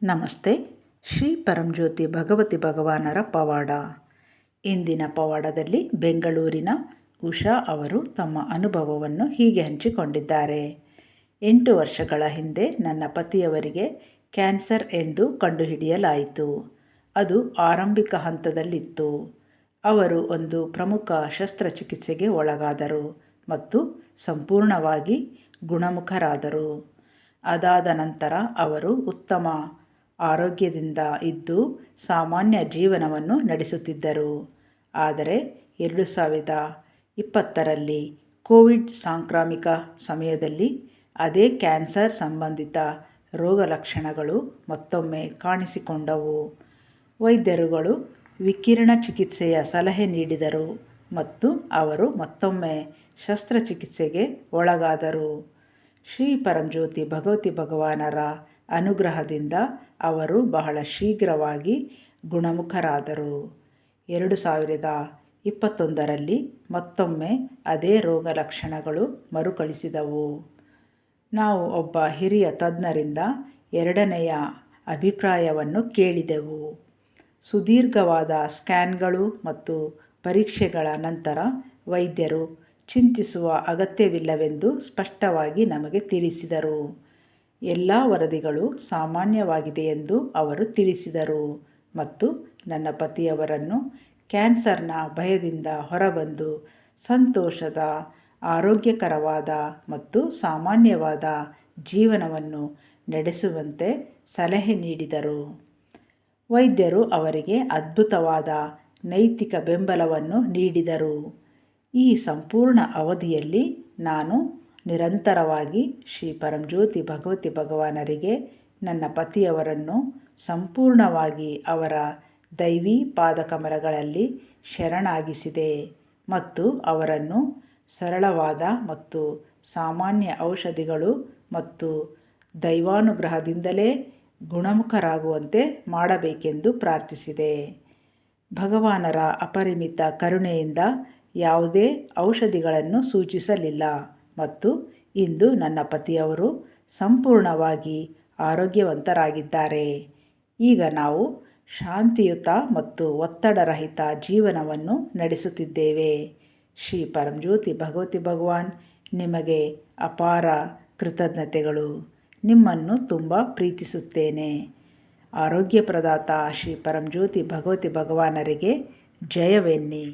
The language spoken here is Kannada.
ನಮಸ್ತೆ. ಶ್ರೀ ಪರಂಜ್ಯೋತಿ ಭಗವತಿ ಭಗವಾನರ ಪವಾಡ. ಇಂದಿನ ಪವಾಡದಲ್ಲಿ ಬೆಂಗಳೂರಿನ ಉಷಾ ಅವರು ತಮ್ಮ ಅನುಭವವನ್ನು ಹೀಗೆ ಹಂಚಿಕೊಂಡಿದ್ದಾರೆ. 8 ವರ್ಷಗಳ ಹಿಂದೆ ನನ್ನ ಪತಿಯವರಿಗೆ ಕ್ಯಾನ್ಸರ್ ಎಂದು ಕಂಡುಹಿಡಿಯಲಾಯಿತು. ಅದು ಆರಂಭಿಕ ಹಂತದಲ್ಲಿತ್ತು. ಅವರು ಒಂದು ಪ್ರಮುಖ ಶಸ್ತ್ರಚಿಕಿತ್ಸೆಗೆ ಒಳಗಾದರು ಮತ್ತು ಸಂಪೂರ್ಣವಾಗಿ ಗುಣಮುಖರಾದರು. ಅದಾದ ನಂತರ ಅವರು ಉತ್ತಮ ಆರೋಗ್ಯದಿಂದ ಇದ್ದು ಸಾಮಾನ್ಯ ಜೀವನವನ್ನು ನಡೆಸುತ್ತಿದ್ದರು. ಆದರೆ 2020ರಲ್ಲಿ ಕೋವಿಡ್ ಸಾಂಕ್ರಾಮಿಕ ಸಮಯದಲ್ಲಿ ಅದೇ ಕ್ಯಾನ್ಸರ್ ಸಂಬಂಧಿತ ರೋಗಲಕ್ಷಣಗಳು ಮತ್ತೊಮ್ಮೆ ಕಾಣಿಸಿಕೊಂಡವು. ವೈದ್ಯರುಗಳು ವಿಕಿರಣ ಚಿಕಿತ್ಸೆಯ ಸಲಹೆ ನೀಡಿದರು ಮತ್ತು ಅವರು ಮತ್ತೊಮ್ಮೆ ಶಸ್ತ್ರಚಿಕಿತ್ಸೆಗೆ ಒಳಗಾದರು. ಶ್ರೀ ಪರಂಜ್ಯೋತಿ ಭಗವತಿ ಭಗವಾನರ ಅನುಗ್ರಹದಿಂದ ಅವರು ಬಹಳ ಶೀಘ್ರವಾಗಿ ಗುಣಮುಖರಾದರು. 2021ರಲ್ಲಿ ಮತ್ತೊಮ್ಮೆ ಅದೇ ರೋಗ ಲಕ್ಷಣಗಳು ಮರುಕಳಿಸಿದವು. ನಾವು ಒಬ್ಬ ಹಿರಿಯ ತಜ್ಞರಿಂದ 2ನೆಯ ಅಭಿಪ್ರಾಯವನ್ನು ಕೇಳಿದೆವು. ಸುದೀರ್ಘವಾದ ಸ್ಕ್ಯಾನ್ಗಳು ಮತ್ತು ಪರೀಕ್ಷೆಗಳ ನಂತರ ವೈದ್ಯರು ಚಿಂತಿಸುವ ಅಗತ್ಯವಿಲ್ಲವೆಂದು ಸ್ಪಷ್ಟವಾಗಿ ನಮಗೆ ತಿಳಿಸಿದರು. ಎಲ್ಲ ವರದಿಗಳು ಸಾಮಾನ್ಯವಾಗಿದೆಯೆಂದು ಅವರು ತಿಳಿಸಿದರು ಮತ್ತು ನನ್ನ ಪತಿಯವರನ್ನು ಕ್ಯಾನ್ಸರ್ನ ಭಯದಿಂದ ಹೊರಬಂದು ಸಂತೋಷದ, ಆರೋಗ್ಯಕರವಾದ ಮತ್ತು ಸಾಮಾನ್ಯವಾದ ಜೀವನವನ್ನು ನಡೆಸುವಂತೆ ಸಲಹೆ ನೀಡಿದರು. ವೈದ್ಯರು ಅವರಿಗೆ ಅದ್ಭುತವಾದ ನೈತಿಕ ಬೆಂಬಲವನ್ನು ನೀಡಿದರು. ಈ ಸಂಪೂರ್ಣ ಅವಧಿಯಲ್ಲಿ ನಾನು ನಿರಂತರವಾಗಿ ಶ್ರೀ ಪರಂಜ್ಯೋತಿ ಭಗವತಿ ಭಗವಾನರಿಗೆ ನನ್ನ ಪತಿಯವರನ್ನು ಸಂಪೂರ್ಣವಾಗಿ ಅವರ ದೈವೀ ಪಾದಕಮಲಗಳಲ್ಲಿ ಶರಣಾಗಿಸಿದೆ ಮತ್ತು ಅವರನ್ನು ಸರಳವಾದ ಮತ್ತು ಸಾಮಾನ್ಯ ಔಷಧಿಗಳು ಮತ್ತು ದೈವಾನುಗ್ರಹದಿಂದಲೇ ಗುಣಮುಖರಾಗುವಂತೆ ಮಾಡಬೇಕೆಂದು ಪ್ರಾರ್ಥಿಸಿದೆ. ಭಗವಾನರ ಅಪರಿಮಿತ ಕರುಣೆಯಿಂದ ಯಾವುದೇ ಔಷಧಿಗಳನ್ನು ಸೂಚಿಸಲಿಲ್ಲ ಮತ್ತು ಇಂದು ನನ್ನ ಪತಿಯವರು ಸಂಪೂರ್ಣವಾಗಿ ಆರೋಗ್ಯವಂತರಾಗಿದ್ದಾರೆ. ಈಗ ನಾವು ಶಾಂತಿಯುತ ಮತ್ತು ಒತ್ತಡರಹಿತ ಜೀವನವನ್ನು ನಡೆಸುತ್ತಿದ್ದೇವೆ. ಶ್ರೀ ಪರಂಜ್ಯೋತಿ ಭಗವತಿ ಭಗವಾನ್ ನಿಮಗೆ ಅಪಾರ ಕೃತಜ್ಞತೆಗಳು. ನಿಮ್ಮನ್ನು ತುಂಬ ಪ್ರೀತಿಸುತ್ತೇನೆ. ಆರೋಗ್ಯ ಪ್ರದಾತ ಶ್ರೀ ಪರಂಜ್ಯೋತಿ ಭಗವತಿ ಭಗವಾನರಿಗೆ ಜಯವೆನ್ನಿ.